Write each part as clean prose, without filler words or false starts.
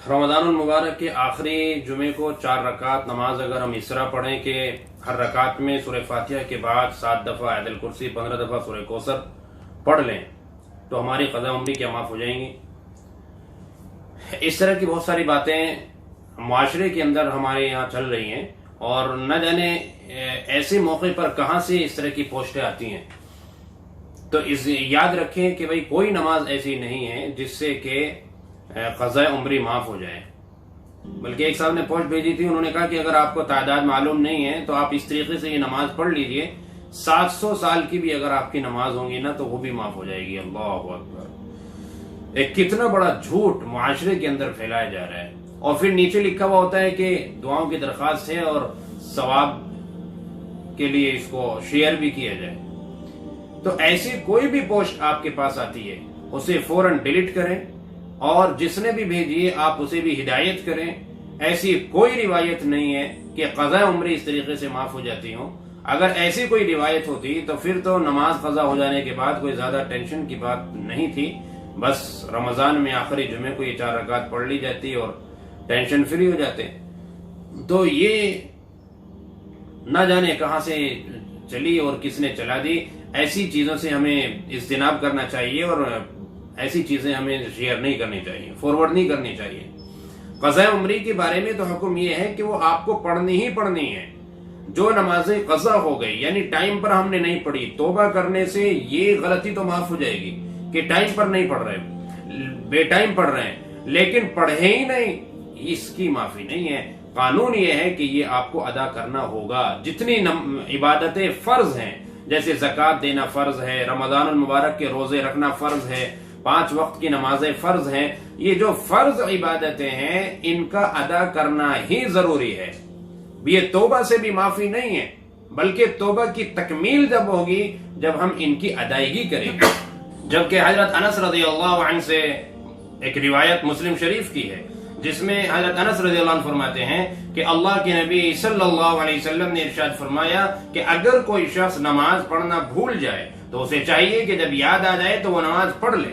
رمضان المبارک کے آخری جمعے کو 4 رکعت نماز اگر ہم اس طرح پڑھیں کہ ہر رکعت میں سورہ فاتحہ کے بعد 7 دفعہ آیت الکرسی 15 دفعہ سورہ کوثر پڑھ لیں تو ہماری قضا عمری کیا معاف ہو جائیں گی۔ اس طرح کی بہت ساری باتیں معاشرے کے اندر ہمارے یہاں چل رہی ہیں اور نہ جانے ایسے موقع پر کہاں سے اس طرح کی پوسٹیں آتی ہیں۔ تو یاد رکھیں کہ بھئی کوئی نماز ایسی نہیں ہے جس سے کہ قضاء عمری معاف ہو جائے، بلکہ ایک صاحب نے پوسٹ بھیجی تھی، انہوں نے کہا کہ اگر آپ کو تعداد معلوم نہیں ہے تو آپ اس طریقے سے یہ نماز پڑھ لیجئے، 700 سال کی بھی اگر آپ کی نماز ہوں گی نا تو وہ بھی معاف ہو جائے گی۔ اللہ اکبر، ایک کتنا بڑا جھوٹ معاشرے کے اندر پھیلایا جا رہا ہے، اور پھر نیچے لکھا ہوا ہوتا ہے کہ دعاؤں کی درخواست ہے اور ثواب کے لیے اس کو شیئر بھی کیا جائے۔ تو ایسی کوئی بھی پوسٹ آپ کے پاس آتی ہے اسے فوراً ڈیلیٹ کریں، اور جس نے بھی بھیجی ہے آپ اسے بھی ہدایت کریں۔ ایسی کوئی روایت نہیں ہے کہ قضاء عمری اس طریقے سے معاف ہو جاتی ہوں۔ اگر ایسی کوئی روایت ہوتی تو پھر تو نماز قضا ہو جانے کے بعد کوئی زیادہ ٹینشن کی بات نہیں تھی، بس رمضان میں آخری جمعے کو یہ 4 رکعت پڑھ لی جاتی اور ٹینشن فری ہو جاتے۔ تو یہ نہ جانے کہاں سے چلی اور کس نے چلا دی، ایسی چیزوں سے ہمیں اجتناب کرنا چاہیے اور ایسی چیزیں ہمیں شیئر نہیں کرنی چاہیے، فارورڈ نہیں کرنی چاہیے۔ قضاء عمری کے بارے میں تو حکم یہ ہے کہ وہ آپ کو پڑھنی ہی پڑھنی ہے۔ جو نمازیں قضا ہو گئی یعنی ٹائم پر ہم نے نہیں پڑھی، توبہ کرنے سے یہ غلطی تو معاف ہو جائے گی کہ ٹائم پر نہیں پڑھ رہے، بے ٹائم پڑھ رہے ہیں لیکن پڑھے ہی نہیں، اس کی معافی نہیں ہے۔ قانون یہ ہے کہ یہ آپ کو ادا کرنا ہوگا۔ جتنی عبادتیں فرض ہیں، جیسے زکوٰۃ دینا فرض ہے، رمضان المبارک کے روزے رکھنا فرض ہے، 5 وقت کی نمازیں فرض ہیں، یہ جو فرض عبادتیں ہیں ان کا ادا کرنا ہی ضروری ہے۔ یہ توبہ سے بھی معافی نہیں ہے، بلکہ توبہ کی تکمیل جب ہوگی جب ہم ان کی ادائیگی کریں گے۔ جبکہ حضرت انس رضی اللہ عنہ سے ایک روایت مسلم شریف کی ہے جس میں حضرت انس رضی اللہ عنہ فرماتے ہیں کہ اللہ کے نبی صلی اللہ علیہ وسلم نے ارشاد فرمایا کہ اگر کوئی شخص نماز پڑھنا بھول جائے تو اسے چاہیے کہ جب یاد آ جائے تو وہ نماز پڑھ لے،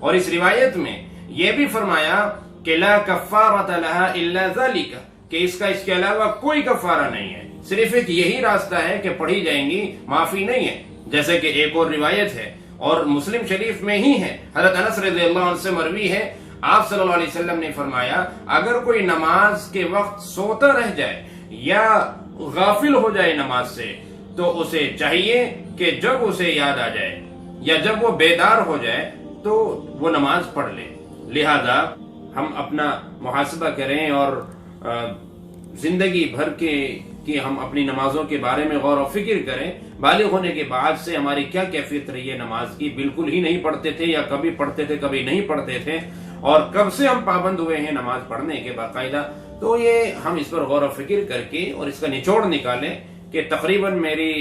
اور اس روایت میں یہ بھی فرمایا کہ لا کفارۃ لہا الا ذالک، کہ اس کے علاوہ کوئی کفارہ نہیں ہے، صرف ایک یہی راستہ ہے کہ پڑھی جائیں گی، معافی نہیں ہے۔ جیسے کہ ایک اور روایت ہے اور مسلم شریف میں ہی ہے، حضرت انس رضی اللہ عنہ سے مروی ہے، آپ صلی اللہ علیہ وسلم نے فرمایا اگر کوئی نماز کے وقت سوتا رہ جائے یا غافل ہو جائے نماز سے تو اسے چاہیے کہ جب اسے یاد آ جائے یا جب وہ بیدار ہو جائے تو وہ نماز پڑھ لے۔ لہذا ہم اپنا محاسبہ کریں اور زندگی بھر کی ہم اپنی نمازوں کے بارے میں غور و فکر کریں۔ بالغ ہونے کے بعد سے ہماری کیا کیفیت رہی ہے نماز کی، بالکل ہی نہیں پڑھتے تھے یا کبھی پڑھتے تھے کبھی نہیں پڑھتے تھے، اور کب سے ہم پابند ہوئے ہیں نماز پڑھنے کے باقاعدہ۔ تو یہ ہم اس پر غور و فکر کر کے اور اس کا نچوڑ نکالیں کہ تقریباً میری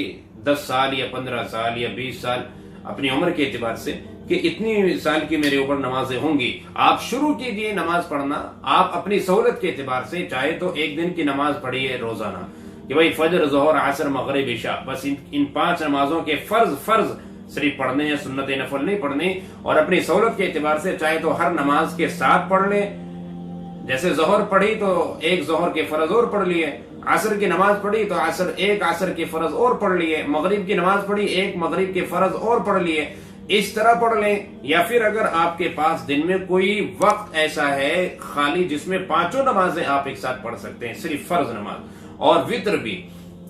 10 سال یا 15 سال یا 20 سال اپنی عمر کے اعتبار سے کہ اتنی سال کی میرے اوپر نمازیں ہوں گی۔ آپ شروع کیجئے نماز پڑھنا، آپ اپنی سہولت کے اعتبار سے چاہے تو ایک دن کی نماز پڑھیے روزانہ کہ بھائی فجر ظہر عصر مغرب عشاء، بس ان 5 نمازوں کے فرض صرف پڑھنے ہیں، سنت نفل نہیں پڑھنے، اور اپنی سہولت کے اعتبار سے چاہے تو ہر نماز کے ساتھ پڑھ لیں۔ جیسے ظہر پڑھی تو ایک ظہر کے فرض اور پڑھ لیے، عصر کی نماز پڑھی تو ایک عصر کے فرض اور پڑھ لیے، مغرب کی نماز پڑھی ایک مغرب کے فرض اور پڑھ لیے، اس طرح پڑھ لیں۔ یا پھر اگر آپ کے پاس دن میں کوئی وقت ایسا ہے خالی جس میں 5 نمازیں آپ ایک ساتھ پڑھ سکتے ہیں، صرف فرض نماز، اور وتر بھی،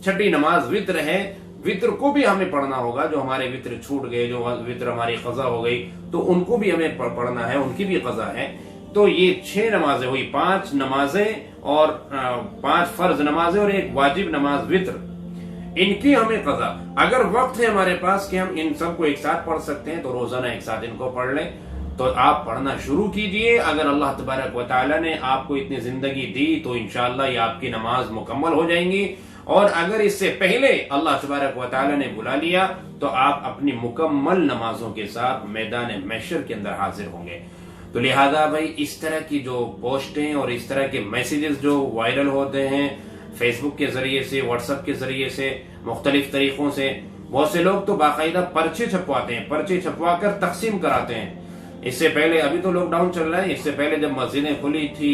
چھٹی نماز وتر ہے، وتر کو بھی ہمیں پڑھنا ہوگا۔ جو ہمارے وتر چھوٹ گئے، جو وتر ہماری قضا ہو گئی تو ان کو بھی ہمیں پڑھنا ہے، ان کی بھی قضا ہے۔ تو یہ 6 نمازیں ہوئی، 5 نمازیں اور 5 فرض نمازیں اور ایک واجب نماز وتر، ان کی ہمیں قضا۔ اگر وقت ہے ہمارے پاس کہ ہم ان سب کو ایک ساتھ پڑھ سکتے ہیں تو روزانہ ایک ساتھ ان کو پڑھ لیں، تو آپ پڑھنا شروع کیجئے۔ اگر اللہ تبارک و تعالی نے آپ کو اتنی زندگی دی تو انشاءاللہ یہ آپ کی نماز مکمل ہو جائیں گی، اور اگر اس سے پہلے اللہ تبارک و تعالی نے بلا لیا تو آپ اپنی مکمل نمازوں کے ساتھ میدان محشر کے اندر حاضر ہوں گے۔ تو لہذا بھائی اس طرح کی جو پوسٹیں اور اس طرح کے میسیجز جو وائرل ہوتے ہیں فیس بک کے ذریعے سے، واٹس ایپ کے ذریعے سے، مختلف طریقوں سے، بہت سے لوگ تو باقاعدہ پرچے چھپواتے ہیں، پرچے چھپوا کر تقسیم کراتے ہیں۔ اس سے پہلے، ابھی تو لاک ڈاؤن چل رہا ہے، اس سے پہلے جب مسجدیں کھلی تھی